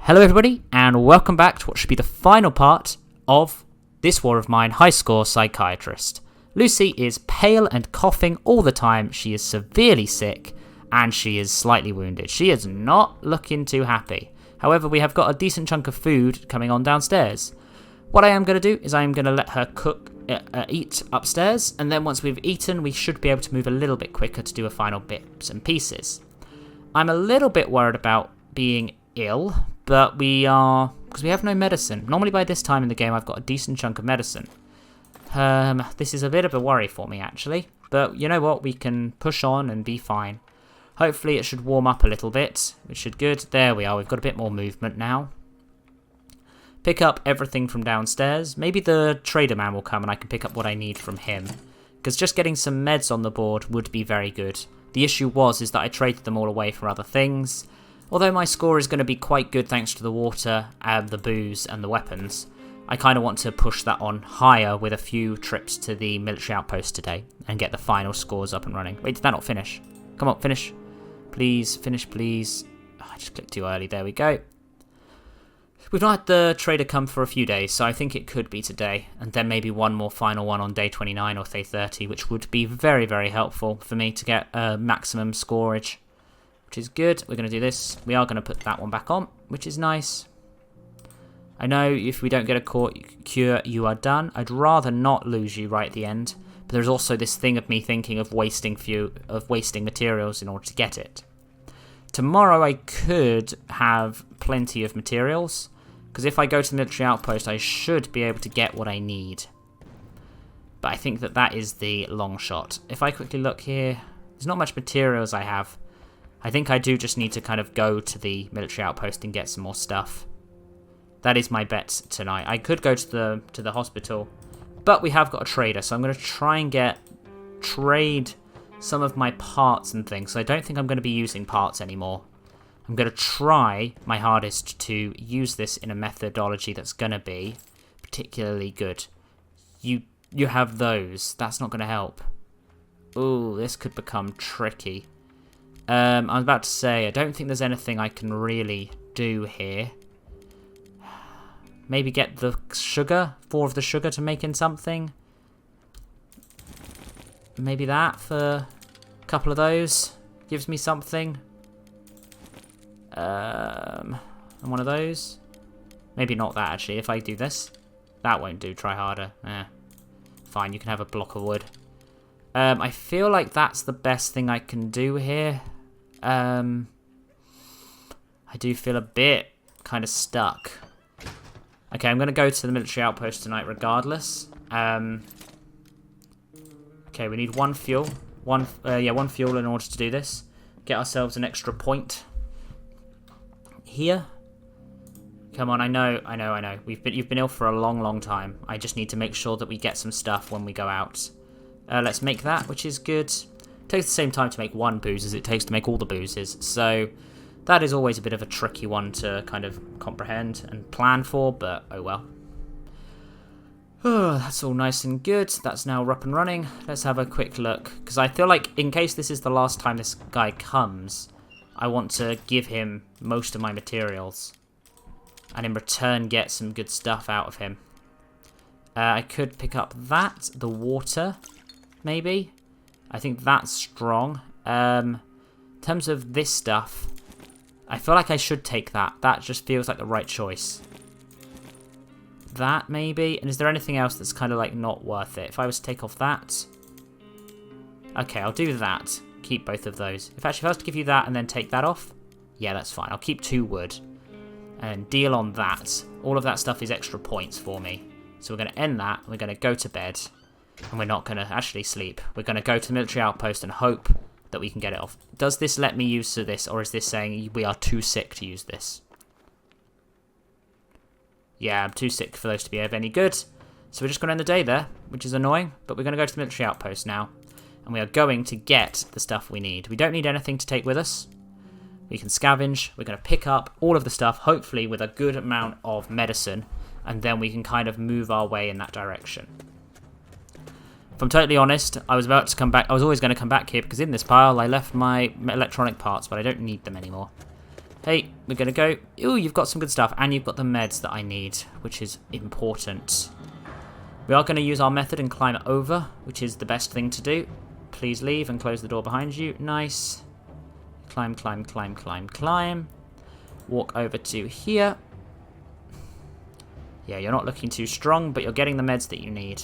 Hello everybody, and welcome back to what should be the final part of this war of mine, High Score Psychiatrist. Lucy is pale and coughing all the time, she is severely sick, and she is slightly wounded. She is not looking too happy. However, we have got a decent chunk of food coming on downstairs. What I am going to do is I am going to let her eat upstairs, and then once we've eaten, we should be able to move a little bit quicker to do a final bits and pieces. I'm a little bit worried about being ill, but we are, because we have no medicine. Normally by this time in the game I've got a decent chunk of medicine. This is a bit of a worry for me actually, but you know what, we can push on and be fine. Hopefully it should warm up a little bit, which should good. There we are, we've got a bit more movement now. Pick up everything from downstairs. Maybe the trader man will come and I can pick up what I need from him, because just getting some meds on the board would be very good. The issue is that I traded them all away for other things. Although my score is going to be quite good thanks to the water and the booze and the weapons, I kind of want to push that on higher with a few trips to the military outpost today and get the final scores up and running. Wait, did that not finish? Come on, finish. Please, finish, please. Oh, I just clicked too early. There we go. We've not had the trader come for a few days, so I think it could be today. And then maybe one more final one on day 29 or day 30, which would be very, very helpful for me to get maximum scoreage. Which is good. We're going to do this. We are going to put that one back on, which is nice. I know if we don't get a cure, you are done. I'd rather not lose you right at the end. But there's also this thing of me thinking of wasting materials in order to get it. Tomorrow I could have plenty of materials, because if I go to the military outpost, I should be able to get what I need. But I think that is the long shot. If I quickly look here, there's not much materials I have. I think I do just need to kind of go to the military outpost and get some more stuff. That is my bet tonight. I could go to the hospital, but we have got a trader, so I'm going to try and trade some of my parts and things. So I don't think I'm going to be using parts anymore. I'm going to try my hardest to use this in a methodology that's going to be particularly good. You have those. That's not going to help. Ooh, this could become tricky. I was about to say, I don't think there's anything I can really do here. Maybe get the sugar, 4 of the sugar to make in something. Maybe that for a couple of those gives me something. And one of those. Maybe not that actually, if I do this. That won't do, try harder. Fine, you can have a block of wood. I feel like that's the best thing I can do here. I do feel a bit kind of stuck. Okay, I'm going to go to the military outpost tonight regardless. Okay, we need 1 fuel. 1 fuel in order to do this. Get ourselves an extra point. Here. Come on, I know. You've been ill for a long, long time. I just need to make sure that we get some stuff when we go out. Let's make that, which is good. It takes the same time to make 1 booze as it takes to make all the boozes, so that is always a bit of a tricky one to kind of comprehend and plan for, but oh well. Oh, that's all nice and good. That's now up and running. Let's have a quick look, because I feel like in case this is the last time this guy comes, I want to give him most of my materials and in return get some good stuff out of him. I could pick up that, the water, maybe. I think that's strong. In terms of this stuff, I feel like I should take that. That just feels like the right choice. That, maybe? And is there anything else that's kind of like not worth it? If I was to take off that... Okay, I'll do that. Keep both of those. If I was to give you that and then take that off, yeah, that's fine. I'll keep 2 wood. And deal on that. All of that stuff is extra points for me. So we're going to end that. We're going to go to bed. And we're not going to actually sleep. We're going to go to the military outpost and hope that we can get it off. Does this let me use this, or is this saying we are too sick to use this? Yeah, I'm too sick for those to be of any good. So we're just going to end the day there, which is annoying. But we're going to go to the military outpost now. And we are going to get the stuff we need. We don't need anything to take with us. We can scavenge. We're going to pick up all of the stuff, hopefully with a good amount of medicine. And then we can kind of move our way in that direction. If I'm totally honest, I was about to come back. I was always going to come back here because in this pile I left my electronic parts, but I don't need them anymore. Hey, we're going to go. Ooh, you've got some good stuff. And you've got the meds that I need, which is important. We are going to use our method and climb over, which is the best thing to do. Please leave and close the door behind you. Nice. Climb, climb, climb, climb, climb. Walk over to here. Yeah, you're not looking too strong, but you're getting the meds that you need.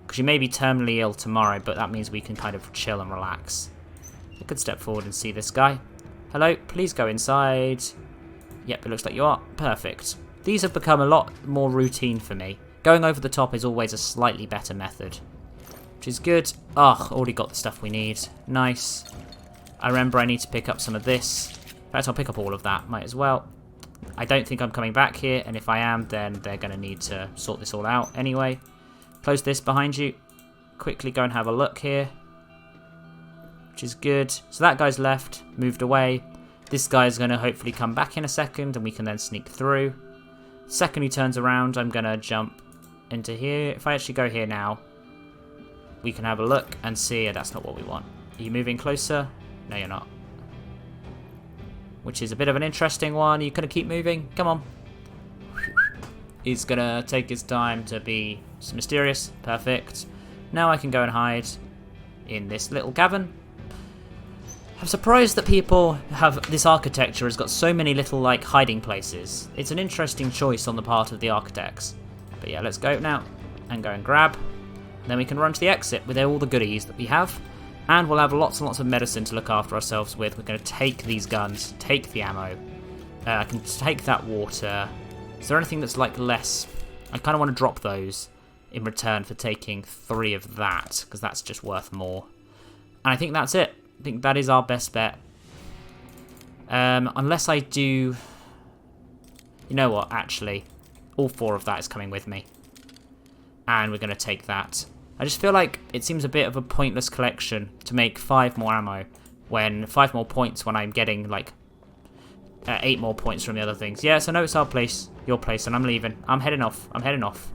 Because you may be terminally ill tomorrow, but that means we can kind of chill and relax. I could step forward and see this guy. Hello, please go inside. Yep, it looks like you are. Perfect. These have become a lot more routine for me. Going over the top is always a slightly better method, which is good. Oh, already got the stuff we need. Nice. I remember I need to pick up some of this. In fact, I'll pick up all of that. Might as well. I don't think I'm coming back here, and if I am, then they're going to need to sort this all out anyway. Close this behind you. Quickly go and have a look here, which is good. So that guy's left, moved away. This guy's going to hopefully come back in a second, and we can then sneak through. Second he turns around, I'm going to jump into here. If I actually go here now, we can have a look and see. That's not what we want. Are you moving closer? No, you're not. Which is a bit of an interesting one. You're going to keep moving? Come on. He's going to take his time to be mysterious. Perfect. Now I can go and hide in this little cavern. I'm surprised that people have... This architecture has got so many little, like, hiding places. It's an interesting choice on the part of the architects. But yeah, let's go now and go and grab. Then we can run to the exit with all the goodies that we have. And we'll have lots and lots of medicine to look after ourselves with. We're going to take these guns, take the ammo. I can take that water. Is there anything that's like less? I kind of want to drop those in return for taking 3 of that, because that's just worth more. And I think that's it. I think that is our best bet. Unless I do... You know what, actually. All 4 of that is coming with me. And we're going to take that. I just feel like it seems a bit of a pointless collection to make 5 more ammo, when 5 more points when I'm getting like 8 more points from the other things. Yes, I know it's our place, your place, and I'm leaving. I'm heading off. I'm heading off.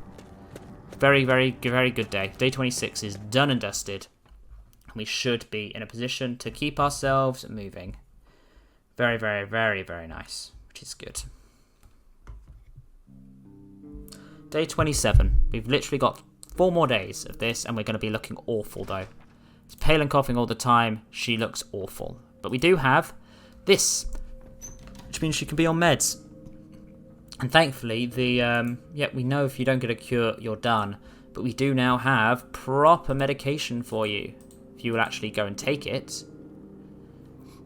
Very, very, very good day. Day 26 is done and dusted. We should be in a position to keep ourselves moving. Very, very, very, very nice, which is good. Day 27. We've literally got 4 more days of this, and we're going to be looking awful, though. It's pale and coughing all the time. She looks awful. But we do have this, which means she can be on meds. And thankfully, we know if you don't get a cure, you're done. But we do now have proper medication for you, if you will actually go and take it.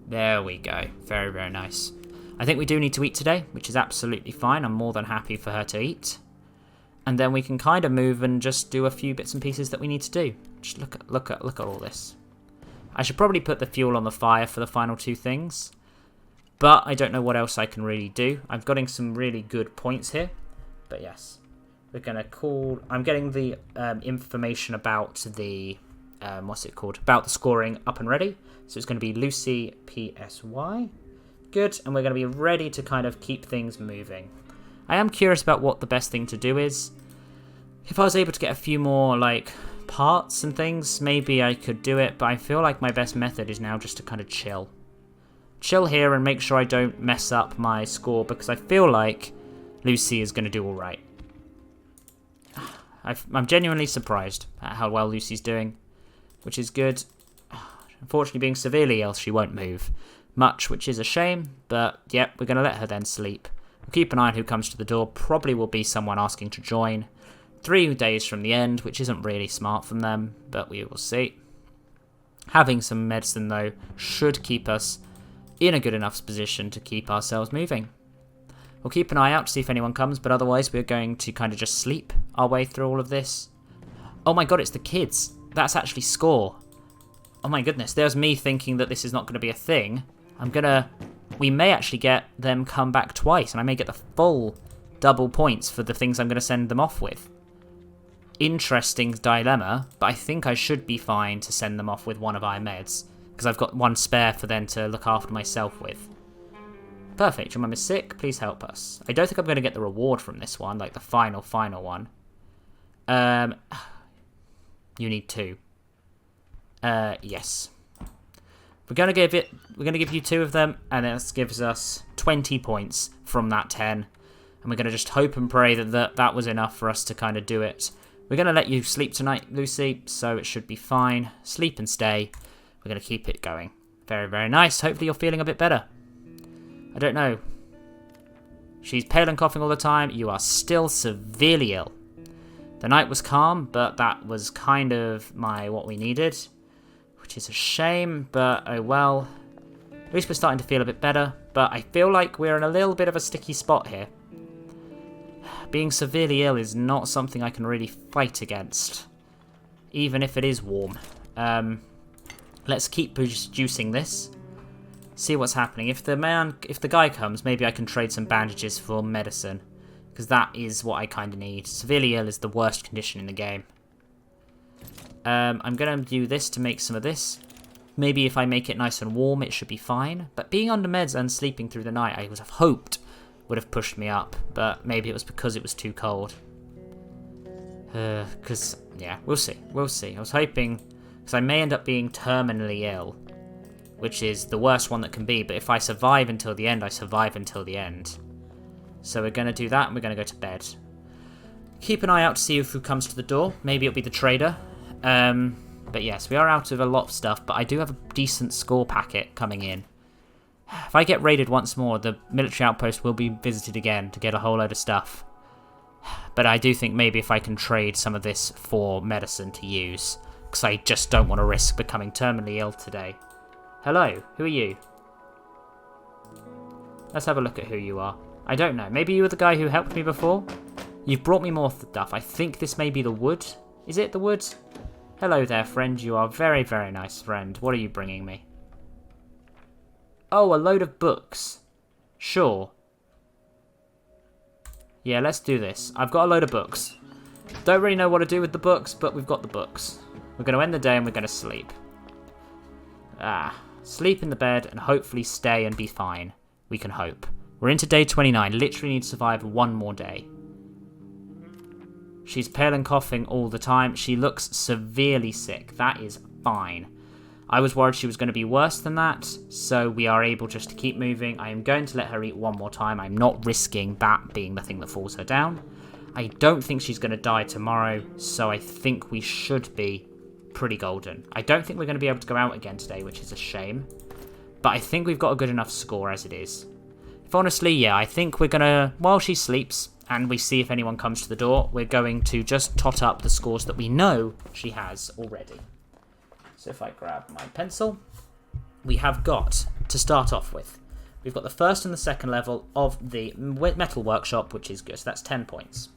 There we go. Very, very nice. I think we do need to eat today, which is absolutely fine. I'm more than happy for her to eat. And then we can kind of move and just do a few bits and pieces that we need to do. Just look at all this. I should probably put the fuel on the fire for the final 2 things. But I don't know what else I can really do. I'm getting some really good points here. But yes. We're going to call... I'm getting the information about the... what's it called? About the scoring up and ready. So it's going to be Lucy PSY. Good. And we're going to be ready to kind of keep things moving. I am curious about what the best thing to do is. If I was able to get a few more, like, parts and things, maybe I could do it. But I feel like my best method is now just to kind of chill. Chill here and make sure I don't mess up my score, because I feel like Lucy is going to do alright. I'm genuinely surprised at how well Lucy's doing, which is good. Unfortunately, being severely ill, she won't move much, which is a shame. But, yep, we're going to let her then sleep. We'll keep an eye on who comes to the door. Probably will be someone asking to join. 3 days from the end, which isn't really smart from them, but we will see. Having some medicine, though, should keep us in a good enough position to keep ourselves moving. We'll keep an eye out to see if anyone comes, but otherwise we're going to kind of just sleep our way through all of this. Oh my god, it's the kids. That's actually score. Oh my goodness, there's me thinking that this is not going to be a thing. We may actually get them come back twice, and I may get the full double points for the things I'm going to send them off with. Interesting dilemma, but I think I should be fine to send them off with one of our meds, because I've got 1 spare for them to look after myself with. Perfect. Your mum is sick. Please help us. I don't think I'm going to get the reward from this one, like the final one. You need 2. Yes. We're gonna give you 2 of them, and that gives us 20 points from that 10. And we're gonna just hope and pray that was enough for us to kind of do it. We're gonna let you sleep tonight, Lucy, so it should be fine. Sleep and stay. We're gonna keep it going. Very, very nice. Hopefully you're feeling a bit better. I don't know. She's pale and coughing all the time. You are still severely ill. The night was calm, but that was kind of what we needed. Which is a shame, but oh well. At least we're starting to feel a bit better, but I feel like we're in a little bit of a sticky spot here. Being severely ill is not something I can really fight against, even if it is warm. Let's keep juicing this. See what's happening. If the guy comes, maybe I can trade some bandages for medicine, because that is what I kind of need. Severely ill is the worst condition in the game. I'm going to do this to make some of this. Maybe if I make it nice and warm, it should be fine. But being under meds and sleeping through the night, I would have hoped would have pushed me up. But maybe it was because it was too cold. Because, yeah, we'll see. We'll see. I was hoping, because I may end up being terminally ill, which is the worst one that can be. But if I survive until the end, I survive until the end. So we're going to do that, and we're going to go to bed. Keep an eye out to see who comes to the door. Maybe it'll be the trader. But yes, we are out of a lot of stuff, but I do have a decent score packet coming in. If I get raided once more, the military outpost will be visited again to get a whole load of stuff. But I do think maybe if I can trade some of this for medicine to use, because I just don't want to risk becoming terminally ill today. Hello, who are you? Let's have a look at who you are. I don't know, maybe you were the guy who helped me before? You've brought me more stuff. I think this may be the wood. Is it the wood? Hello there, friend. You are very, very nice, friend. What are you bringing me? Oh, a load of books. Sure. Yeah, let's do this. I've got a load of books. Don't really know what to do with the books, but we've got the books. We're going to end the day and we're going to sleep. Sleep in the bed and hopefully stay and be fine. We can hope. We're into day 29. Literally need to survive one more day. She's pale and coughing all the time. She looks severely sick. That is fine. I was worried she was going to be worse than that, so we are able just to keep moving. I am going to let her eat one more time. I'm not risking that being the thing that falls her down. I don't think she's going to die tomorrow, so I think we should be pretty golden. I don't think we're going to be able to go out again today, which is a shame. But I think we've got a good enough score as it is. If honestly, yeah, I think we're going to, while she sleeps, and we see if anyone comes to the door, we're going to just tot up the scores that we know she has already. So if I grab my pencil, we have got, to start off with, we've got the first and the second level of the metal workshop, which is good, so that's 10 points.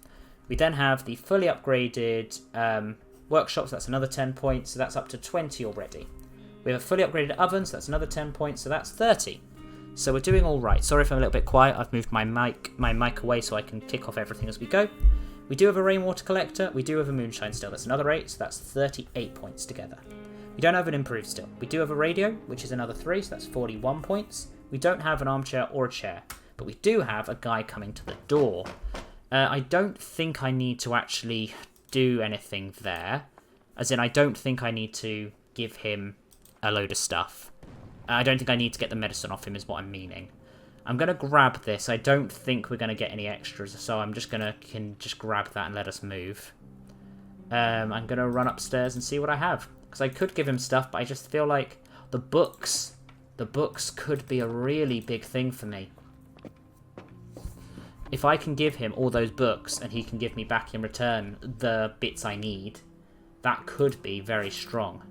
We then have the fully upgraded workshops, that's another 10 points, so that's up to 20 already. We have a fully upgraded oven, so that's another 10 points, so that's 30. So we're doing all right. Sorry if I'm a little bit quiet. I've moved my mic away so I can tick off everything as we go. We do have a rainwater collector. We do have a moonshine still. That's another 8, so that's 38 points together. We don't have an improved still. We do have a radio, which is another 3, so that's 41 points. We don't have an armchair or a chair, but we do have a guy coming to the door. I don't think I need to actually do anything there. As in, I don't think I need to give him a load of stuff. I don't think I need to get the medicine off him is what I'm meaning. I'm going to grab this. I don't think we're going to get any extras, so I'm just going to just grab that and let us move. I'm going to run upstairs and see what I have. Because I could give him stuff, but I just feel like the books could be a really big thing for me. If I can give him all those books and he can give me back in return the bits I need, that could be very strong.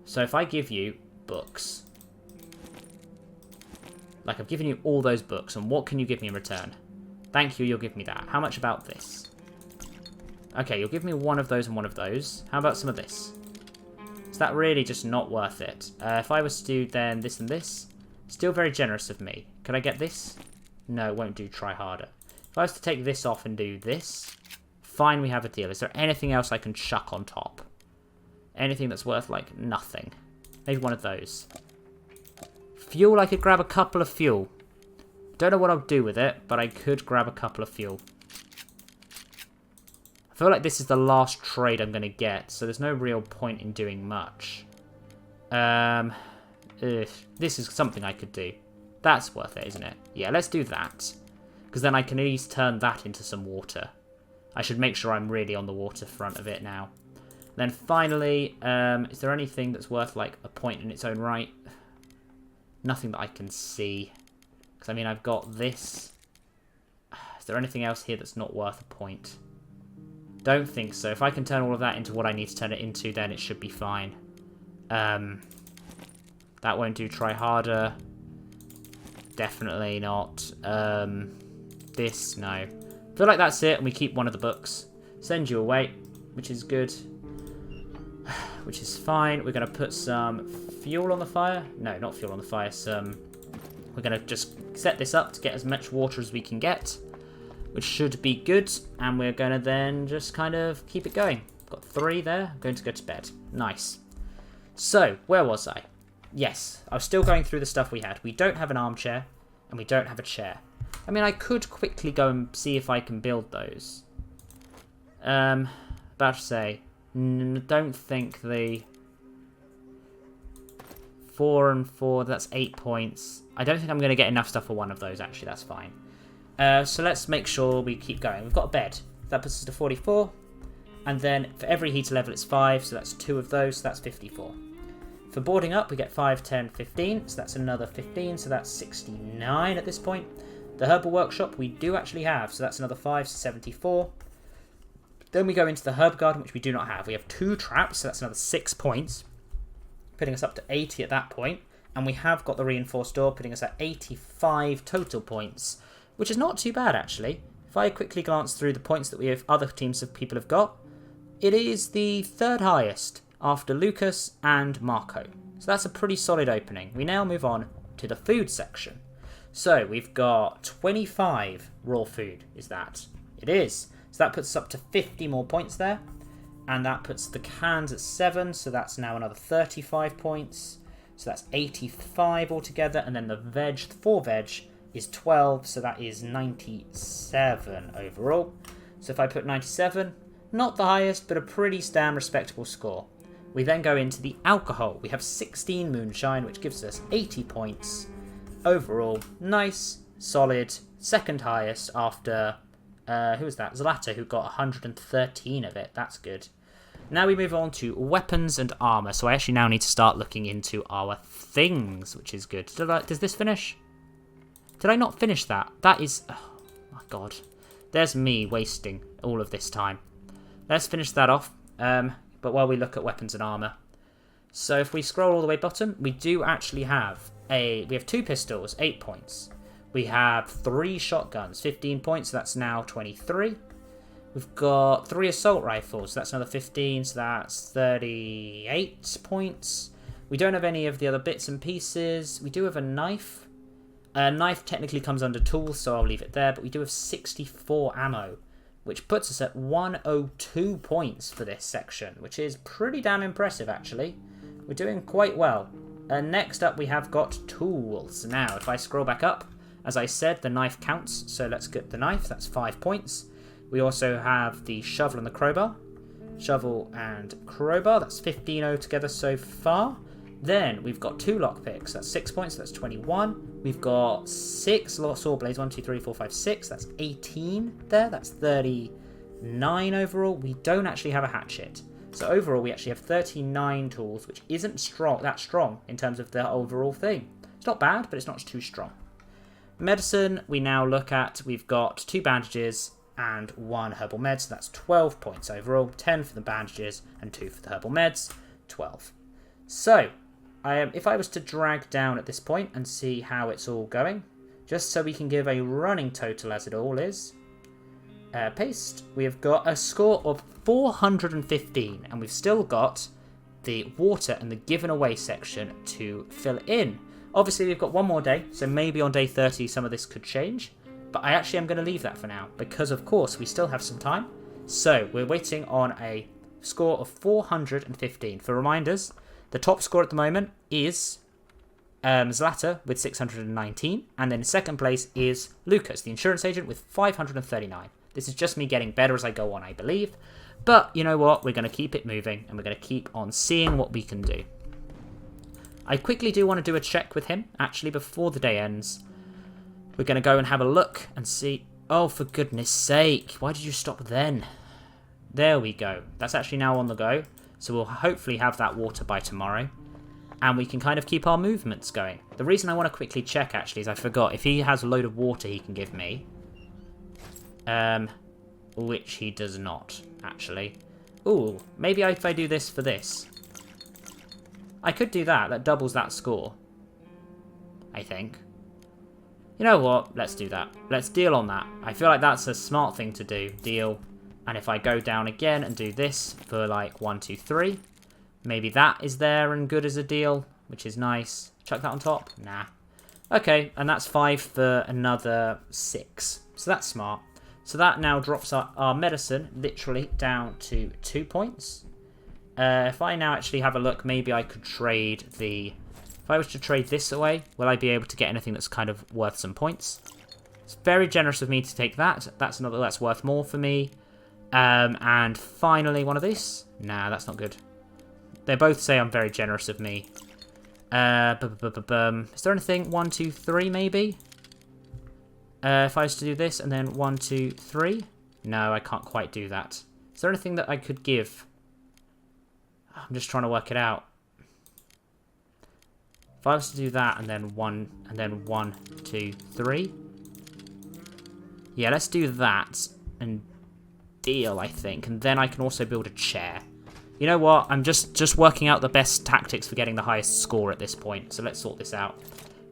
So if I give you books... Like, I've given you all those books, and what can you give me in return? Thank you, you'll give me that. How much about this? Okay, you'll give me one of those and one of those. How about some of this? Is that really just not worth it? If I was to do then this and this, still very generous of me. Could I get this? No, it won't do, try harder. If I was to take this off and do this, fine, we have a deal. Is there anything else I can chuck on top? Anything that's worth, like, nothing? Maybe one of those. Fuel, I could grab a couple of fuel. Don't know what I'll do with it, but I could grab a couple of fuel. I feel like this is the last trade I'm going to get, so there's no real point in doing much. This is something I could do. That's worth it, isn't it? Yeah, let's do that. Because then I can at least turn that into some water. I should make sure I'm really on the waterfront of it now. Then finally, is there anything that's worth like a point in its own right? Nothing that I can see. Because I mean, I've got this. Is there anything else here that's not worth a point? Don't think so. If I can turn all of that into what I need to turn it into, then it should be fine. That won't do. Try harder. Definitely not. This, no. I feel like that's it, and we keep one of the books. Send you away, which is good. Which is fine. We're going to put some fuel on the fire. No, not fuel on the fire. We're going to just set this up to get as much water as we can get, which should be good. And we're going to then just kind of keep it going. Got 3 there. I'm going to go to bed. Nice. So, where was I? Yes, I was still going through the stuff we had. We don't have an armchair, and we don't have a chair. I mean, I could quickly go and see if I can build those. About to say, don't think the 4 and 4, that's 8 points. I don't think I'm going to get enough stuff for one of those, actually. That's fine. So let's make sure we keep going. We've got a bed. That puts us to 44. And then for every heater level, it's 5, so that's 2 of those, so that's 54. For boarding up, we get 5, 10, 15, so that's another 15, so that's 69 at this point. The herbal workshop we do actually have, so that's another 5, so 74. Then we go into the herb garden, which we do not have. We have 2 traps, so that's another 6 points, putting us up to 80 at that point. And we have got the reinforced door, putting us at 85 total points, which is not too bad, actually. If I quickly glance through the points that we have, other teams of people have got, it is the 3rd highest after Lucas and Marco. So that's a pretty solid opening. We now move on to the food section. So we've got 25 raw food, is that? It is. So that puts us up to 50 more points there. And that puts the cans at 7, so that's now another 35 points. So that's 85 altogether. And then the veg, 4 veg, is 12, so that is 97 overall. So if I put 97, not the highest, but a pretty damn respectable score. We then go into the alcohol. We have 16 moonshine, which gives us 80 points. Overall, nice, solid, 2nd highest after, who was that? Zlata, who got 113 of it. That's good. Now we move on to weapons and armor. So I actually now need to start looking into our things, which is good. Does this finish? Did I not finish that? That is, oh my god. There's me wasting all of this time. Let's finish that off. But while we look at weapons and armor. So if we scroll all the way bottom, we do actually have we have 2 pistols, 8 points. We have 3 shotguns, 15 points, so that's now 23. We've got 3 assault rifles, so that's another 15, so that's 38 points. We don't have any of the other bits and pieces. We do have a knife. A knife technically comes under tools, so I'll leave it there, but we do have 64 ammo, which puts us at 102 points for this section, which is pretty damn impressive, actually. We're doing quite well. Next up, we have got tools. Now, if I scroll back up, as I said, the knife counts, so let's get the knife. That's 5 points. We also have the shovel and the crowbar. Shovel and crowbar, that's 15 altogether so far. Then we've got 2 lockpicks, that's 6 points, so that's 21. We've got 6 saw blades, 1, 2, 3, 4, 5, 6, that's 18 there, that's 39 overall. We don't actually have a hatchet. So overall, we actually have 39 tools, which isn't that strong in terms of the overall thing. It's not bad, but it's not too strong. Medicine, we now look at, we've got 2 bandages and 1 herbal med, so that's 12 points overall. 10 for the bandages and 2 for the herbal meds, 12. So, if I was to drag down at this point and see how it's all going, just so we can give a running total as it all is, paste, we have got a score of 415, and we've still got the water and the given away section to fill in. Obviously, we've got one more day, so maybe on day 30 some of this could change, but I actually am going to leave that for now, because of course we still have some time. So, we're waiting on a score of 415. For reminders, the top score at the moment is Zlata with 619, and then in second place is Lucas, the insurance agent, with 539. This is just me getting better as I go on, I believe. But you know what? We're going to keep it moving, and we're going to keep on seeing what we can do. I quickly do want to do a check with him, actually, before the day ends. We're going to go and have a look and see... Oh, for goodness sake. Why did you stop then? There we go. That's actually now on the go. So we'll hopefully have that water by tomorrow. And we can kind of keep our movements going. The reason I want to quickly check, actually, is I forgot. If he has a load of water he can give me. Which he does not, actually. Ooh, maybe if I do this for this. I could do that. That doubles that score. I think. You know what? Let's do that. Let's deal on that. I feel like that's a smart thing to do. Deal. And if I go down again and do this for like 1, 2, 3. Maybe that is there and good as a deal, which is nice. Chuck that on top? Nah. Okay, and that's 5 for another 6. So that's smart. So that now drops our medicine literally down to 2 points. If I now actually have a look, maybe I could trade the... If I was to trade this away, will I be able to get anything that's kind of worth some points? It's very generous of me to take that. That's another that's worth more for me. And finally, one of these. Nah, that's not good. They both say I'm very generous of me. Is there anything? 1, 2, 3 maybe? If I was to do this and then 1, 2, 3. No, I can't quite do that. Is there anything that I could give? I'm just trying to work it out. If I was to do that and then 1, and then 1, 2, 3. Yeah, let's do that and deal, I think. And then I can also build a chair. You know what? I'm just working out the best tactics for getting the highest score at this point. So let's sort this out.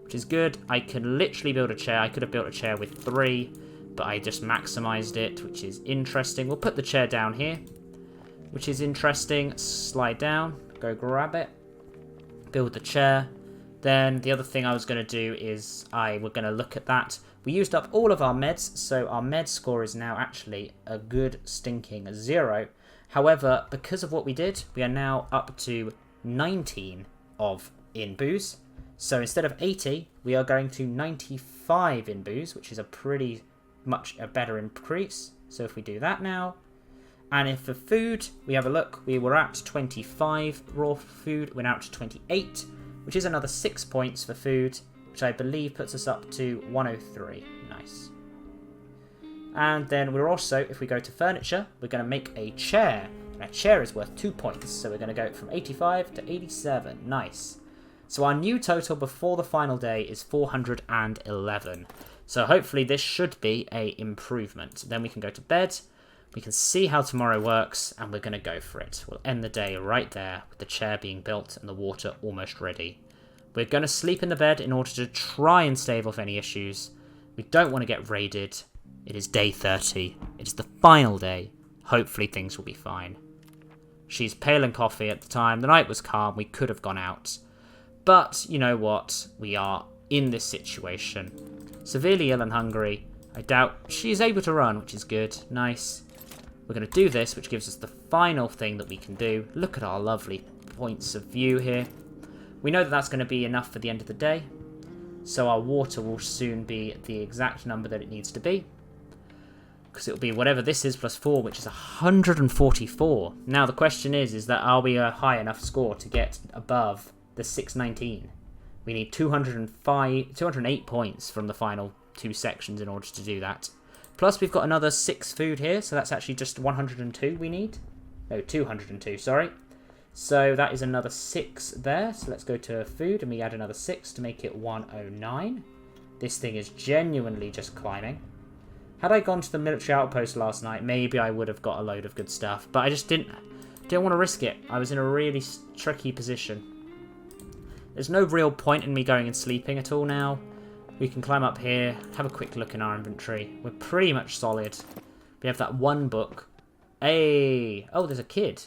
Which is good. I can literally build a chair. I could have built a chair with 3, but I just maximized it, which is interesting. We'll put the chair down here, which is interesting. Slide down. Go grab it. Build the chair. Then the other thing I was going to do is we're going to look at that. We used up all of our meds, so our med score is now actually a good stinking 0. However, because of what we did, we are now up to 19 in booze. So instead of 80, we are going to 95 in booze, which is a pretty much a better increase. So if we do that now, and if for food, we have a look, we were at 25 raw food, we're now to 28, which is another 6 points for food, which I believe puts us up to 103. Nice. And then we're also, if we go to furniture, we're going to make a chair. And a chair is worth 2 points, so we're going to go from 85 to 87. Nice. So our new total before the final day is 411. So hopefully this should be a improvement. Then we can go to bed. We can see how tomorrow works, and we're going to go for it. We'll end the day right there with the chair being built and the water almost ready. We're going to sleep in the bed in order to try and stave off any issues. We don't want to get raided. It is day 30. It is the final day. Hopefully things will be fine. She's pale and coffee at the time. The night was calm. We could have gone out. But, you know what? We are in this situation. Severely ill and hungry. I doubt she is able to run, which is good. Nice. We're going to do this, which gives us the final thing that we can do. Look at our lovely points of view here. We know that that's going to be enough for the end of the day. So our water will soon be the exact number that it needs to be. Because it'll be whatever this is plus 4, which is 144. Now the question is that are we a high enough score to get above the 619? We need 208 points from the final 2 sections in order to do that. Plus we've got another 6 food here, so that's actually just 102 we need. No, 202, sorry. So that is another 6 there. So let's go to food and we add another 6 to make it 109. This thing is genuinely just climbing. Had I gone to the military outpost last night, maybe I would have got a load of good stuff. But I just didn't want to risk it. I was in a really tricky position. There's no real point in me going and sleeping at all now. We can climb up here, have a quick look in our inventory. We're pretty much solid. We have that one book. Hey! Oh, there's a kid.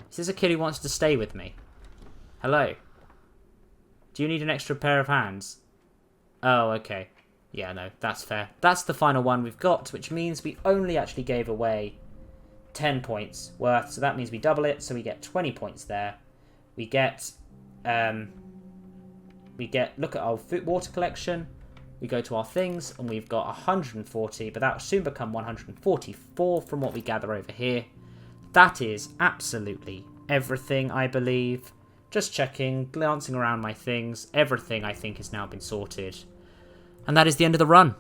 Is this a kid who wants to stay with me? Hello? Do you need an extra pair of hands? Oh, okay. Yeah, no, that's fair. That's the final one we've got, which means we only actually gave away 10 points worth. So that means we double it, so we get 20 points there. We get, look at our water collection. We go to our things, and we've got 140, but that will soon become 144 from what we gather over here. That is absolutely everything, I believe. Just checking, glancing around my things. Everything, I think, has now been sorted. And that is the end of the run.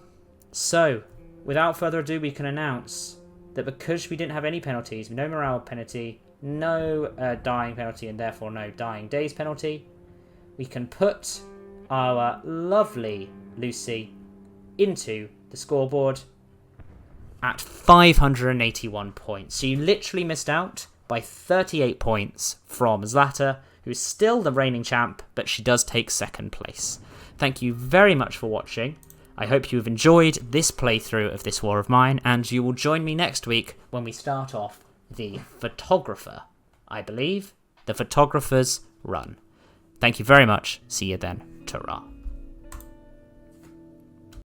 So, without further ado, we can announce that because we didn't have any penalties, no morale penalty, no dying penalty, and therefore no dying days penalty, we can put our lovely Lucy into the scoreboard at 581 points. So you literally missed out by 38 points from Zlata, who is still the reigning champ, but she does take second place. Thank you very much for watching. I hope you have enjoyed this playthrough of this war of mine, and you will join me next week when we start off the photographer, I believe, the photographer's run. Thank you very much. See you then. Ta-ra.